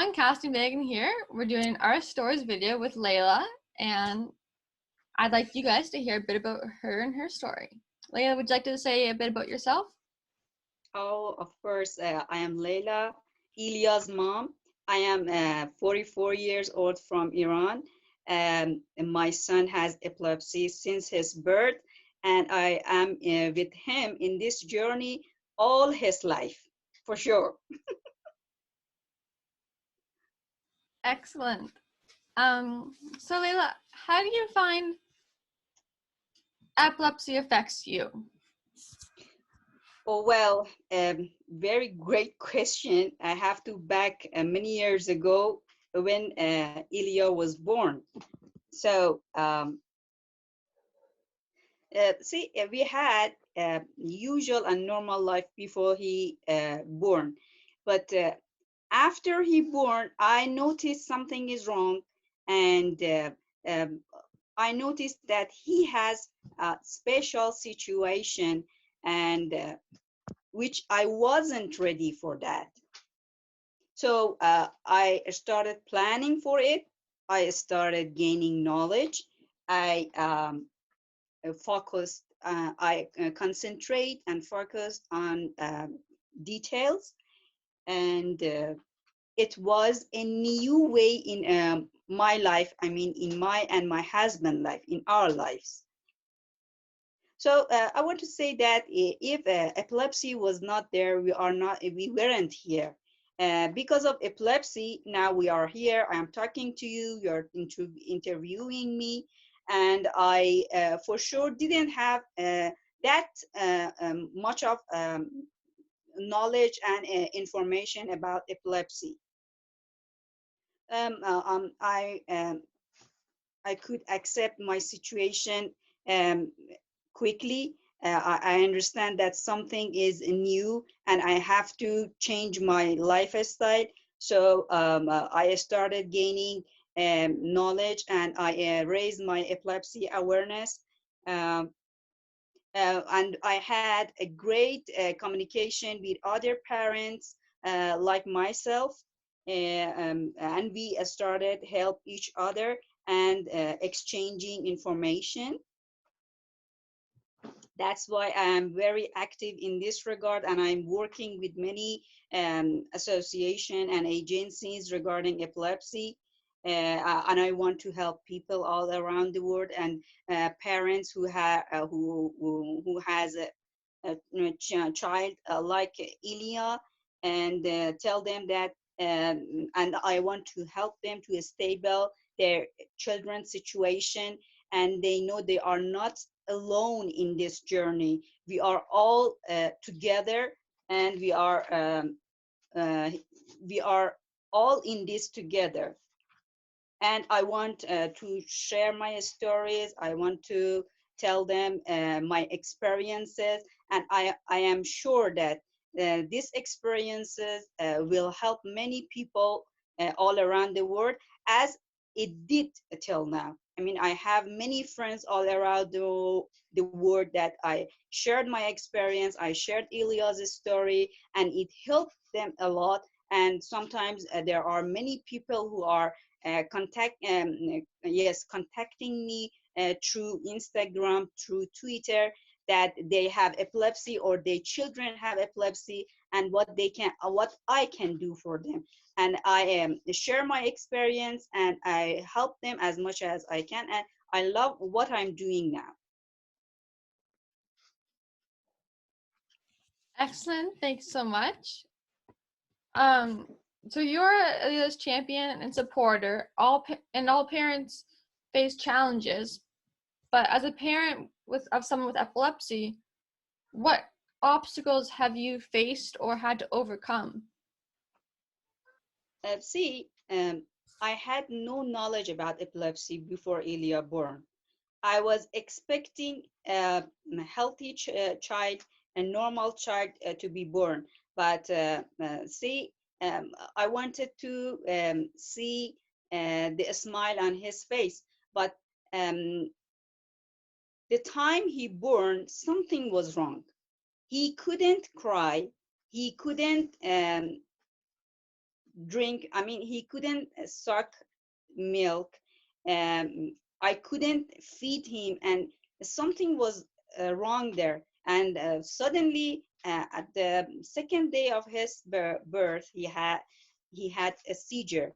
everyone, Cassie Megan here. We're doing our stories video with Leila, and I'd like you guys to hear a bit about her and her story. Leila, would you like to say a bit about yourself? Oh, of course. I am Leila, Iliya's mom. I am 44 years old from Iran. And my son has epilepsy since his birth, and I am with him in this journey all his life, for sure. Excellent. So Leila, how do you find epilepsy affects you? Oh, well, very great question. I have to back many years ago when Iliya was born. So, we had usual and normal life before he born, but after he born, I noticed something is wrong, and um, I noticed that he has a special situation, and which I wasn't ready for that. So I started planning for it. I started gaining knowledge. I focused, I concentrate and focus on details, and it was a new way in my life. I mean, in my and my husband life, in our lives. So I want to say that if epilepsy was not there, we weren't here. Because of epilepsy, now we are here. I am talking to you. You're interviewing me, and I for sure didn't have that much of knowledge and information about epilepsy. Um, uh, um, I um, I could accept my situation um, quickly. I understand that something is new and I have to change my lifestyle. So I started gaining knowledge, and I raised my epilepsy awareness. Um, and I had a great communication with other parents like myself, and we started help each other and exchanging information. That's why I am very active in this regard, and I'm working with many association and agencies regarding epilepsy. And I want to help people all around the world, and parents who have who has a child like Iliya, and tell them that, and I want to help them to stable their children's situation, and they know they are not alone in this journey. We are all together, and uh, we are all in this together. And I want to share my stories. I want to tell them my experiences, and I am sure that these experiences will help many people all around the world, as it did till now. I mean, I have many friends all around the world that I shared my experience, I shared Iliya's story, and it helped them a lot. And sometimes there are many people who are contacting me through Instagram, through Twitter, that they have epilepsy or their children have epilepsy, and what I can do for them. And I share my experience, and I help them as much as I can, and I love what I'm doing now. Excellent. Thanks so much. Um, so you're Elila's champion and supporter. All parents face challenges, but as a parent of someone with epilepsy, what obstacles have you faced or had to overcome? See, I had no knowledge about epilepsy before Iliya born. I was expecting a healthy child, a normal child to be born. But I wanted to see the smile on his face. But um, the time he born, something was wrong. He couldn't cry. He couldn't drink. I mean, he couldn't suck milk. I couldn't feed him, and something was wrong there. And suddenly, at the second day of his birth, he had a seizure,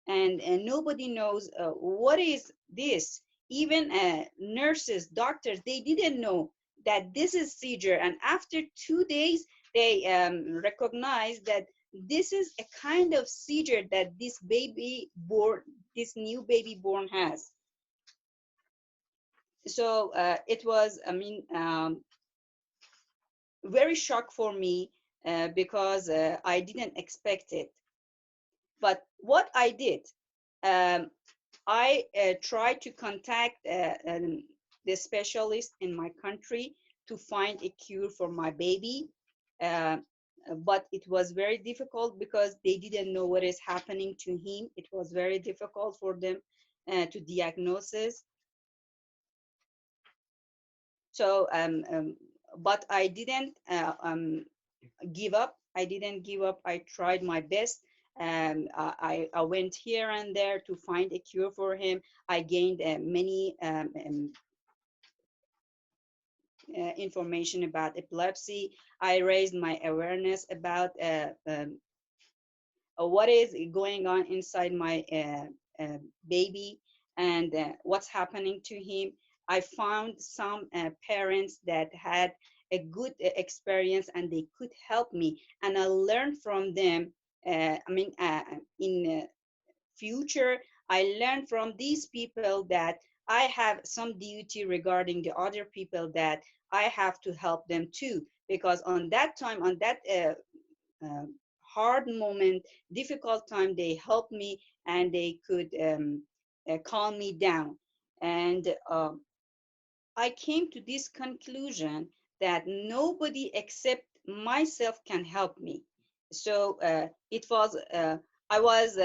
and nobody knows what is this. Even nurses, doctors, they didn't know that this is seizure. And after 2 days, they recognized that this is a kind of seizure that this new baby born has. So it was, I mean, very shock for me, because I didn't expect it. But what I did, um, I tried to contact the specialist in my country to find a cure for my baby. Uh, but it was very difficult because they didn't know what is happening to him. It was very difficult for them to diagnose. So, but I didn't give up. I didn't give up. I tried my best. I went here and there to find a cure for him. I gained many information about epilepsy. I raised my awareness about what is going on inside my baby, and what's happening to him. I found some parents that had a good experience and they could help me, and I learned from them. In future, I learned from these people that I have some duty regarding the other people, that I have to help them too. Because on that time, on that hard moment, difficult time, they helped me and they could calm me down. And I came to this conclusion that nobody except myself can help me. So I was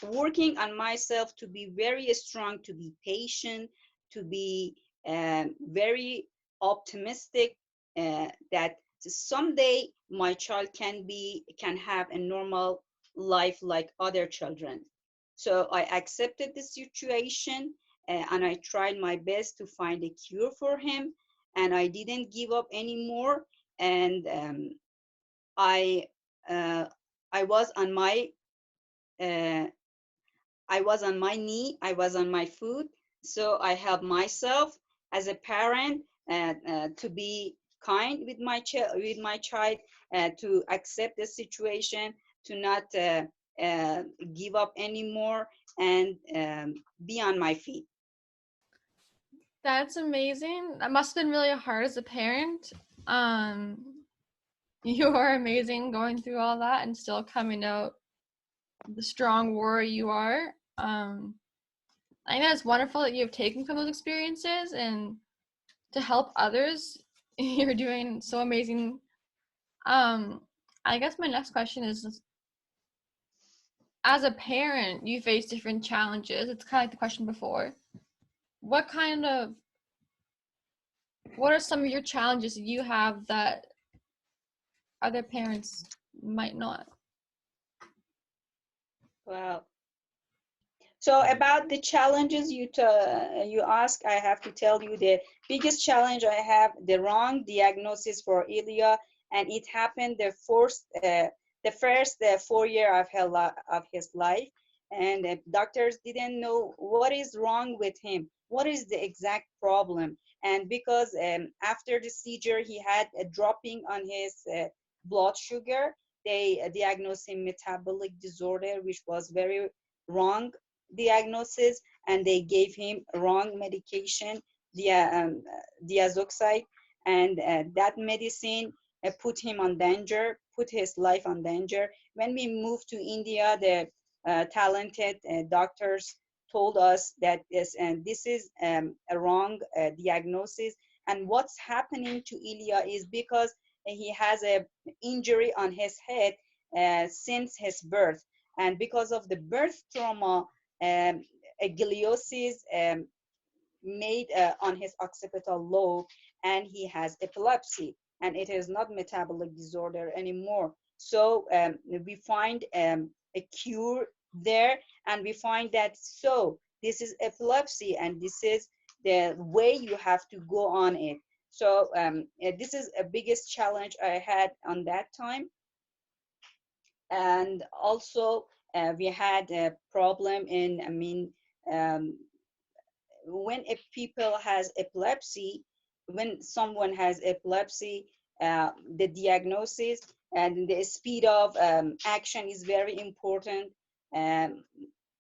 working on myself to be very strong, to be patient, to be very optimistic, that someday my child can have a normal life like other children. So I accepted the situation, and I tried my best to find a cure for him, and I didn't give up anymore. And I uh, I was on my uh, I was on my knee, I was on my foot. So I helped myself as a parent to be kind with my child, to accept the situation, to not give up anymore, and be on my feet. That's amazing. That must have been really hard as a parent. Um, you are amazing going through all that and still coming out the strong warrior you are. I think that's wonderful that you've taken from those experiences and to help others. You're doing so amazing. I guess my next question is, as a parent, you face different challenges. It's kind of like the question before. What kind of what are some of your challenges that you have that other parents might not? Well, so about the challenges you ask, I have to tell you the biggest challenge I have: the wrong diagnosis for Iliya, and it happened the first 4 year of his life, and the doctors didn't know what is wrong with him, what is the exact problem. And because after the seizure he had a dropping on his blood sugar, they diagnosed him metabolic disorder, which was very wrong diagnosis, and they gave him wrong medication, diazoxide, and that medicine put him on danger, put his life on danger. When we moved to India, the talented doctors told us that this is a wrong diagnosis, and what's happening to Iliya is because he has a injury on his head since his birth, and because of the birth trauma, a gliosis made on his occipital lobe, and he has epilepsy, and it is not metabolic disorder anymore. So we find a cure there, and we find that, so this is epilepsy and this is the way you have to go on it. So this is a biggest challenge I had on that time. And also we had a problem in, I mean, um, when a people has epilepsy, when someone has epilepsy, the diagnosis and the speed of action is very important. Um,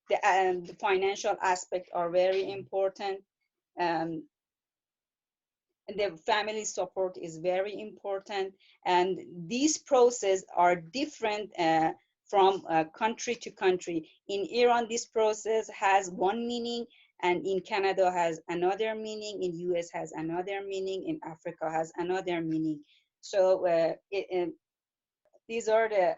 the financial aspect are very important. Um, the family support is very important, and these processes are different from country to country. In Iran this process has one meaning, and in Canada has another meaning, in US has another meaning, in Africa has another meaning. So these are the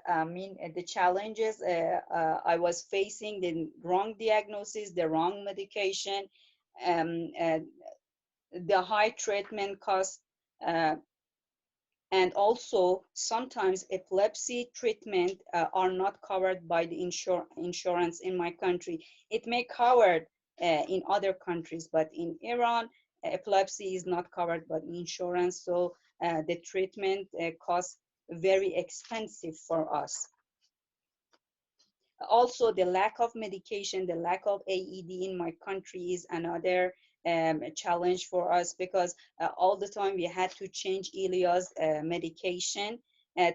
the challenges I was facing: the wrong diagnosis, the wrong medication, um, uh, the high treatment cost, uh, and also sometimes epilepsy treatment are not covered by the insurance in my country. It may covered in other countries, but in Iran, epilepsy is not covered by insurance, so the treatment costs very expensive for us. Also, the lack of medication, the lack of AED in my country is another challenge for us, because all the time we had to change Iliya's medication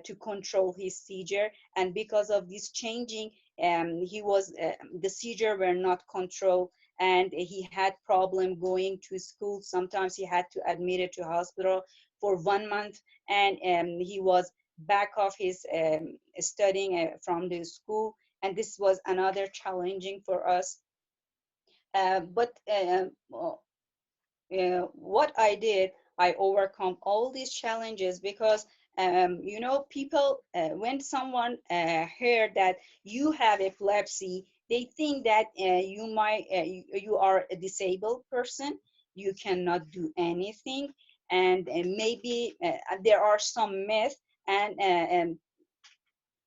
to control his seizure. And because of this changing, the seizure were not controlled, and he had problem going to school. Sometimes he had to admit it to hospital for 1 month, and he was back off his studying from the school, and this was another challenging for us. What I did, I overcome all these challenges, because people, when someone heard that you have epilepsy, they think that you are a disabled person, you cannot do anything, and maybe there are some myths and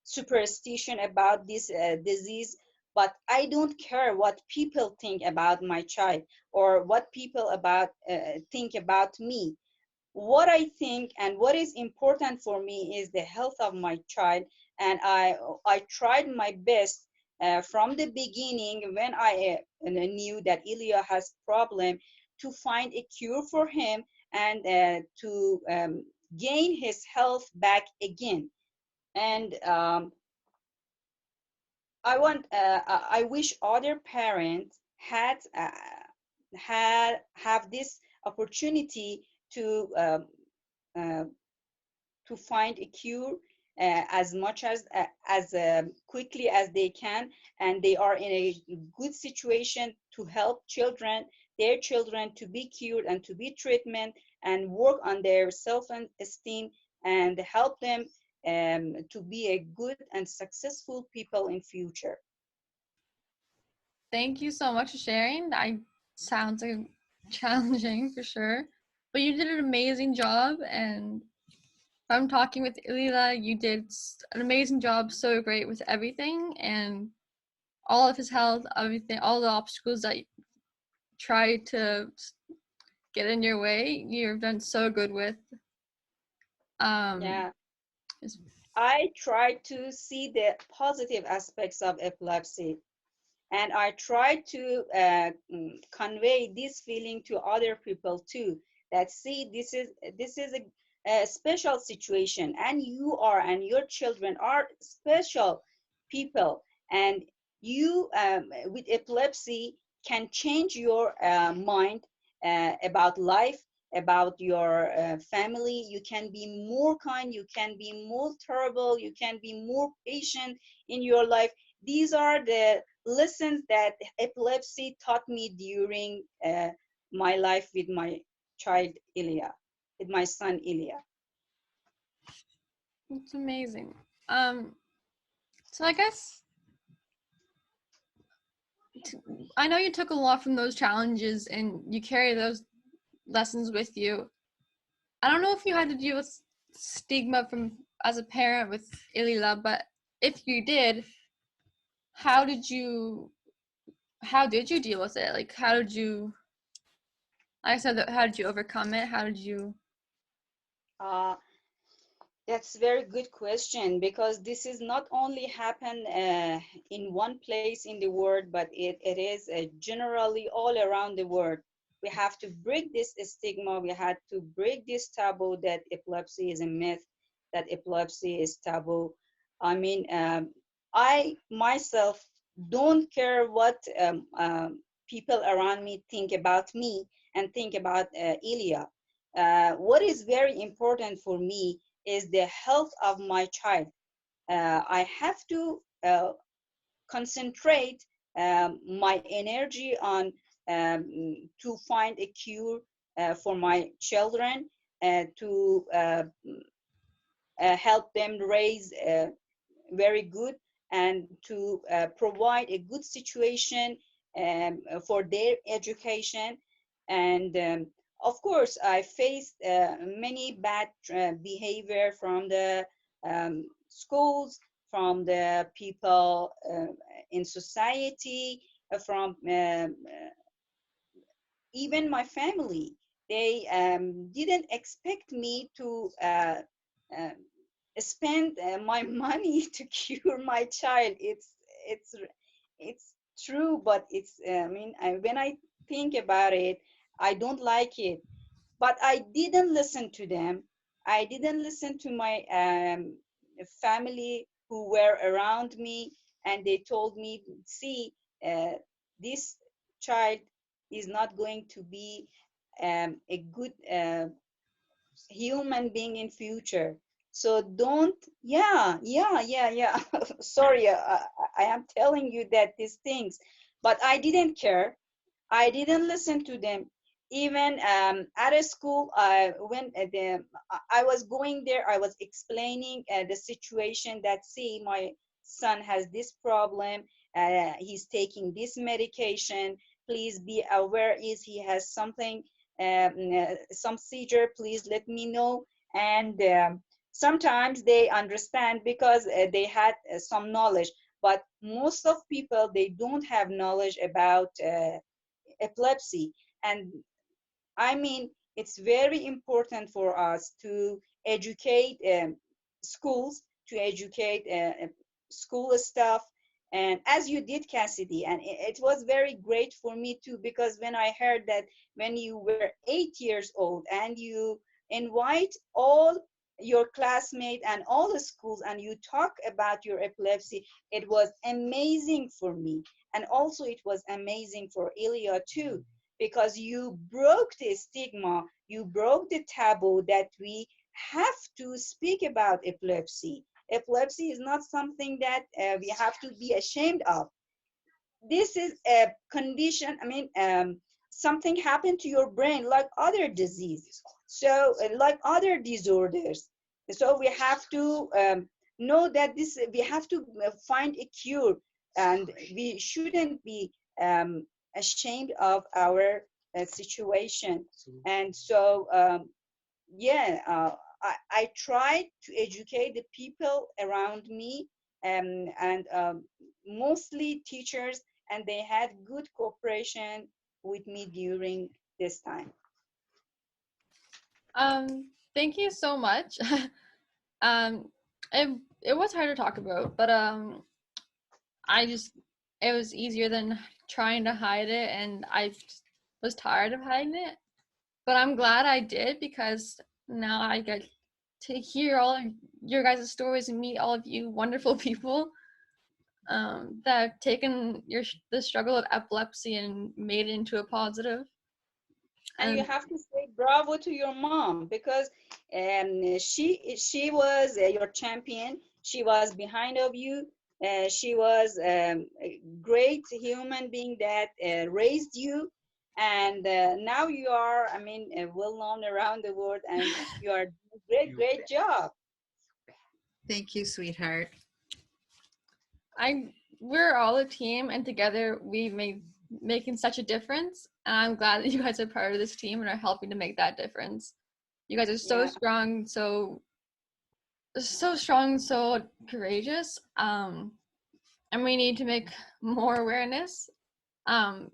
superstition about this disease. But I don't care what people think about my child, or what people think about me. What I think and what is important for me is the health of my child, and I tried my best from the beginning, when I knew that Iliya has problem, to find a cure for him, and to gain his health back again. And I wish other parents had have this opportunity to uh, to find a cure as much as quickly as they can, and they are in a good situation to help their children to be cured and to be treatment, and work on their self-esteem, and help them to be a good and successful people in future. Thank you so much for sharing. I sounds like challenging for sure, but you did an amazing job. And from talking with Iliya, you did an amazing job. So great with everything and all of his health, everything, all the obstacles that you tried to get in your way. You've done so good with. Um, Yeah, I try to see the positive aspects of epilepsy, and I try to convey this feeling to other people too, that see, this is a special situation, and you are and your children are special people, and you with epilepsy can change your mind about life, about your family. You can be more kind, you can be more tolerable, you can be more patient in your life. These are the lessons that epilepsy taught me during my life with my child Iliya, with my son Iliya. it's amazing. Um, so I guess I know you took a lot from those challenges and you carry those lessons with you. I don't know if you had to deal with stigma from as a parent with Iliya, but if you did, how did you deal with it? Like, how did you, like I said, how did you overcome it? How did you? Uh, That's a very good question, because this is not only happen in one place in the world, but it is generally all around the world. We have to break this stigma. We had to break this taboo that epilepsy is a myth, that epilepsy is taboo. I mean, I myself don't care what people around me think about me and think about Iliya. What is very important for me is the health of my child. I have to concentrate my energy on to find a cure for my children, to help them raise very good, and to provide a good situation for their education. And of course, I faced many bad behavior from the schools, from the people in society, from even my family. They didn't expect me to uh, spend my money to cure my child. It's it's true, but it's when I think about it, I don't like it. But I didn't listen to them. I didn't listen to my family who were around me, and they told me, see, this child is not going to be a good human being in future. So don't, yeah. Sorry, I am telling you that these things, but I didn't care. I didn't listen to them. Even at a school, I was going there, I was explaining the situation, that see, my son has this problem, he's taking this medication. Please be aware, is he has something, some seizure, please let me know. And sometimes they understand because they had some knowledge, but most of people, they don't have knowledge about epilepsy. And I mean, it's very important for us to educate schools, to educate school staff, and as you did, Cassidy. And it was very great for me too, because when I heard that when you were 8 years old and you invite all your classmates and all the schools and you talk about your epilepsy, it was amazing for me. And also it was amazing for Iliya too, because you broke the stigma, you broke the taboo that we have to speak about epilepsy. Epilepsy is not something that we have to be ashamed of. This is a condition, something happened to your brain like other diseases. So, like other disorders. So, we have to know that we have to find a cure, and we shouldn't be ashamed of our situation. And so, yeah, I tried to educate the people around me, and mostly teachers, and they had good cooperation with me during this time. Thank you so much. um, it was hard to talk about, but I just, it was easier than trying to hide it, and I was tired of hiding it. But I'm glad I did, because now I get to hear all of your guys' stories and meet all of you wonderful people that have taken the struggle of epilepsy and made it into a positive. And you And have to say bravo to your mom, because she was your champion. She was behind of you. She was a great human being that raised you, and now you are, well known around the world, and you are doing great job. Thank you, sweetheart. we're all a team, and together we making such a difference. And I'm glad that you guys are part of this team and are helping to make that difference. You guys are so Yeah. strong, so strong, so courageous. and we need to make more awareness. Um,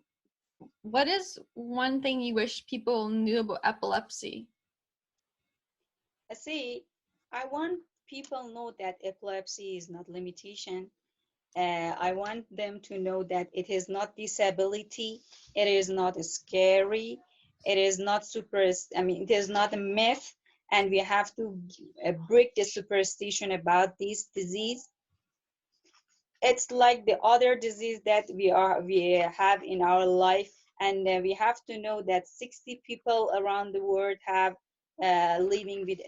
what is one thing you wish people knew about epilepsy? See, I want people know that epilepsy is not limitation. I want them to know that it is not disability. It is not scary. It is not it is not a myth. And we have to break the superstition about this disease. It's like the other disease that we have in our life, and we have to know that 60 people around the world have living with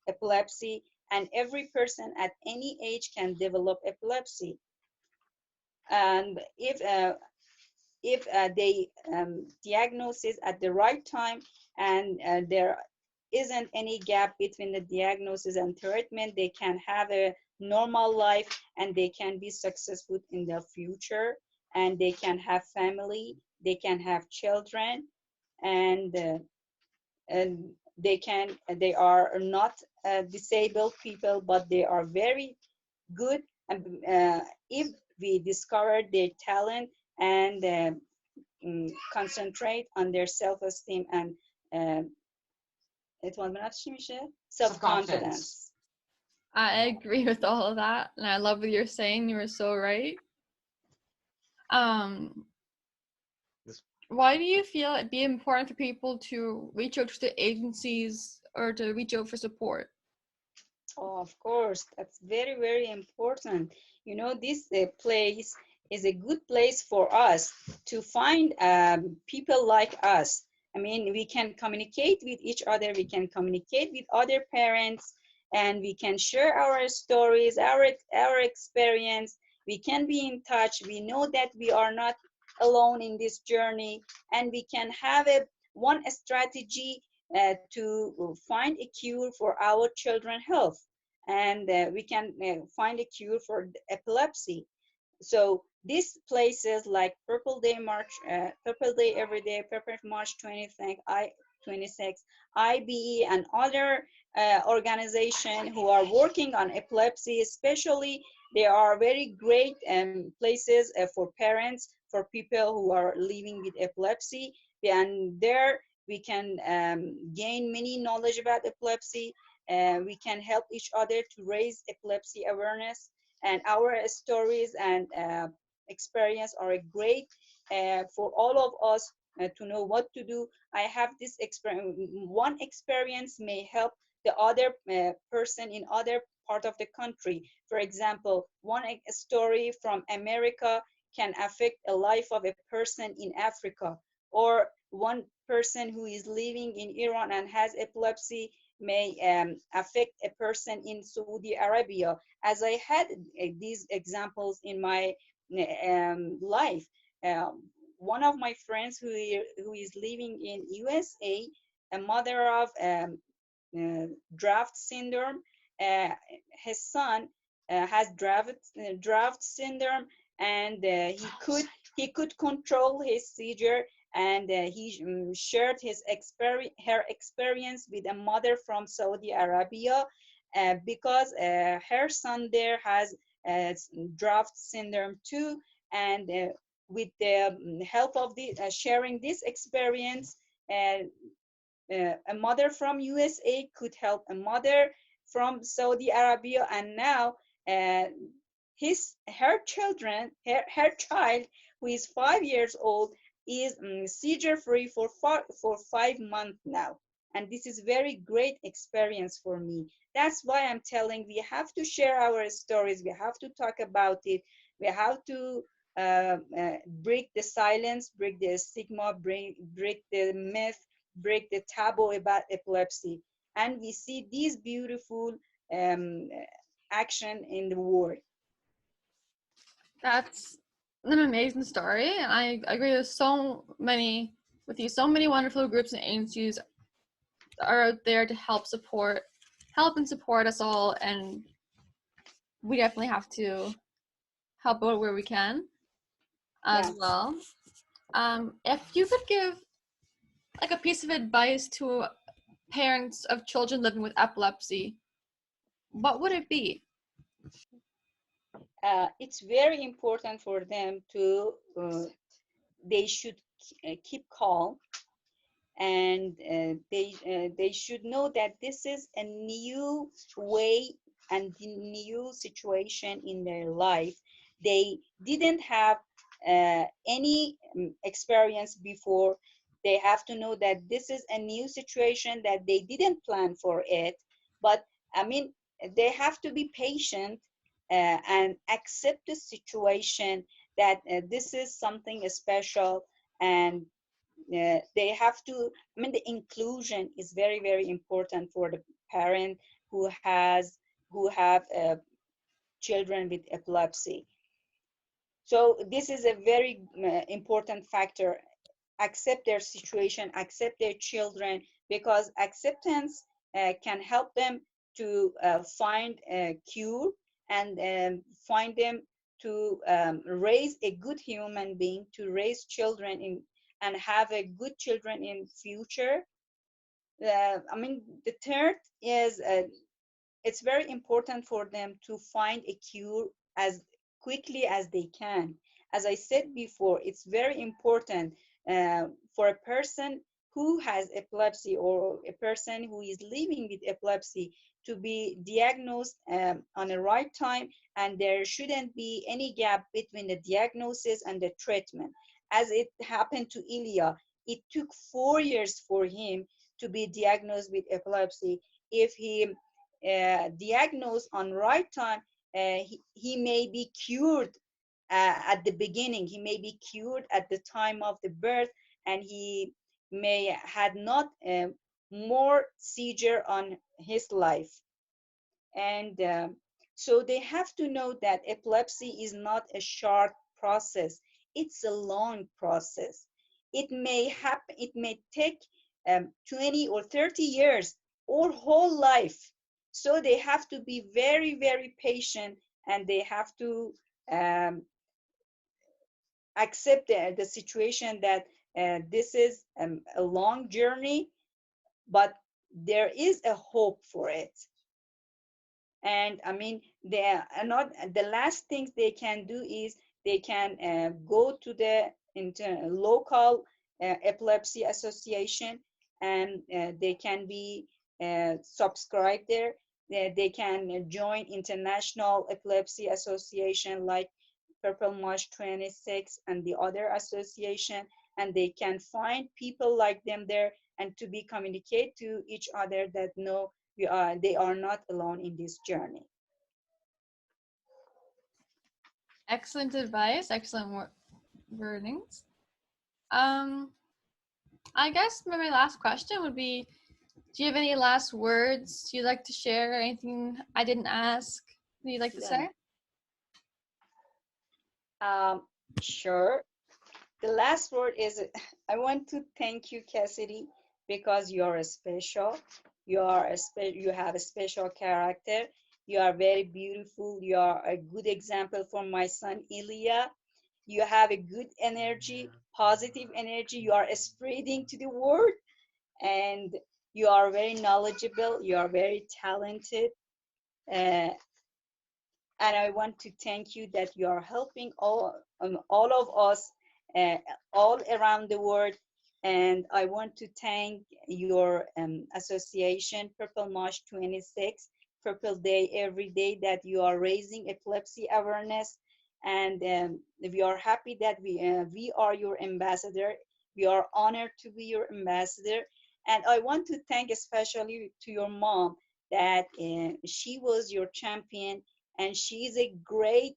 epilepsy, and every person at any age can develop epilepsy. And if they diagnose it at the right time, and there isn't any gap between the diagnosis and treatment, they can have a normal life, and they can be successful in their future, and they can have family, they can have children, and they are not disabled people, but they are very good. And if we discover their talent and concentrate on their self-esteem and اعتماد به نفس چی میشه؟ Self-confidence. I agree with all of that, and I love what you're saying. You were so right. Um, why do you feel it'd be important for people to reach out to agencies or to reach out for support? Oh, of course, that's very, very important. You know, this place is a good place for us to find people like us. I mean, we can communicate with each other, we can communicate with other parents, and we can share our stories, our experience. We can be in touch. We know that we are not alone in this journey, and we can have one strategy to find a cure for our children's health, and we can find a cure for epilepsy. So these places like Purple Day Purple Day Every Day, Purple March 26, IBE, and other organizations who are working on epilepsy, especially, they are very great places for parents, for people who are living with epilepsy. And there we can gain many knowledge about epilepsy. We can help each other to raise epilepsy awareness, and our stories and experience are great for all of us to know what to do. I have this experience. One experience may help the other person in other part of the country. For example, one story from America can affect a life of a person in Africa, or one person who is living in Iran and has epilepsy may affect a person in Saudi Arabia. As I had these examples in my life. One of my friends who is living in USA, a mother of draft syndrome, his son has draft syndrome, and he could control his seizure, and he shared her experience with a mother from Saudi Arabia, because her son there has draft syndrome too, and with the help of the sharing this experience, a mother from USA could help a mother from Saudi Arabia, and now her child, who is 5 years old, is seizure free for 5 months now. And this is very great experience for me. That's why I'm telling, we have to share our stories, we have to talk about it, we have to break the silence, break the stigma, break the myth, break the taboo about epilepsy. And we see these beautiful action in the world. That's an amazing story, and I agree with so many wonderful groups and agencies are out there to help and support us all, and we definitely have to help out where we can as Yes. well. If you could give like a piece of advice to parents of children living with epilepsy, what would it be? it's very important for them to, they should keep calm, and they should know that this is a new way and new situation in their life. They didn't have any experience before. They have to know that this is a new situation, that they didn't plan for it. But I mean, they have to be patient and accept the situation, that this is something special. And they have to, I mean, the inclusion is very, very important for the parent who have children with epilepsy. So this is a very important factor. Accept their situation, accept their children, because acceptance can help them to find a cure, and find them to raise a good human being, to raise children in, and have a good children in future. I mean, the third is it's very important for them to find a cure as quickly as they can. As I said before, it's very important for a person who has epilepsy, or a person who is living with epilepsy, to be diagnosed on the right time, and there shouldn't be any gap between the diagnosis and the treatment. As it happened to Iliya, it took 4 years for him to be diagnosed with epilepsy. If he diagnosed on right time, he may be cured at the beginning. He may be cured at the time of the birth, and he may had not more seizure on his life. And so they have to know that epilepsy is not a short process. It's a long process. It may happen, it may take 20 or 30 years or whole life. So they have to be very, very patient, and they have to accept the situation, that this is a long journey, but there is a hope for it. And I mean, they are not, the last things they can do is they can go to the local epilepsy association, and they can be subscribed there. They can join international epilepsy association like Purple March 26 and the other association, and they can find people like them there, and to be communicate to each other that no, they are not alone in this journey. Excellent advice, excellent wordings. I guess my last question would be, do you have any last words you'd like to share, or anything I didn't ask that you'd like to say? Sure. The last word is, I want to thank you, Cassidy, because you are special. You have a special character. You are very beautiful. You are a good example for my son Iliya. You have a good energy, positive energy. You are spreading to the world, and you are very knowledgeable. You are very talented. And I want to thank you that you are helping all of us all around the world. And I want to thank your association, Purple March 26, Purple Day every day, that you are raising epilepsy awareness. And we are happy that we are your ambassador. We are honored to be your ambassador. And I want to thank especially to your mom, that she was your champion, and she is a great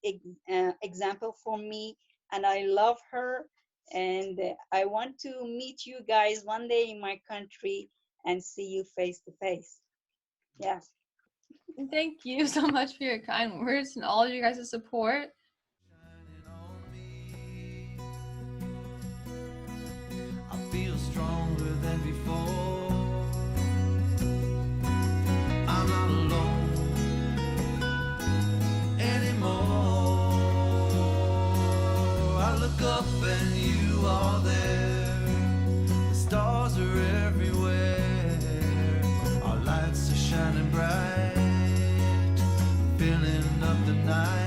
example for me, and I love her. And I want to meet you guys one day in my country and see you face to face. Yeah. Thank you so much for your kind words and all of you guys' support. I feel stronger than before. I'm not alone anymore. I look up and you are there. The stars are everywhere. Our lights are shining bright, filling up the night.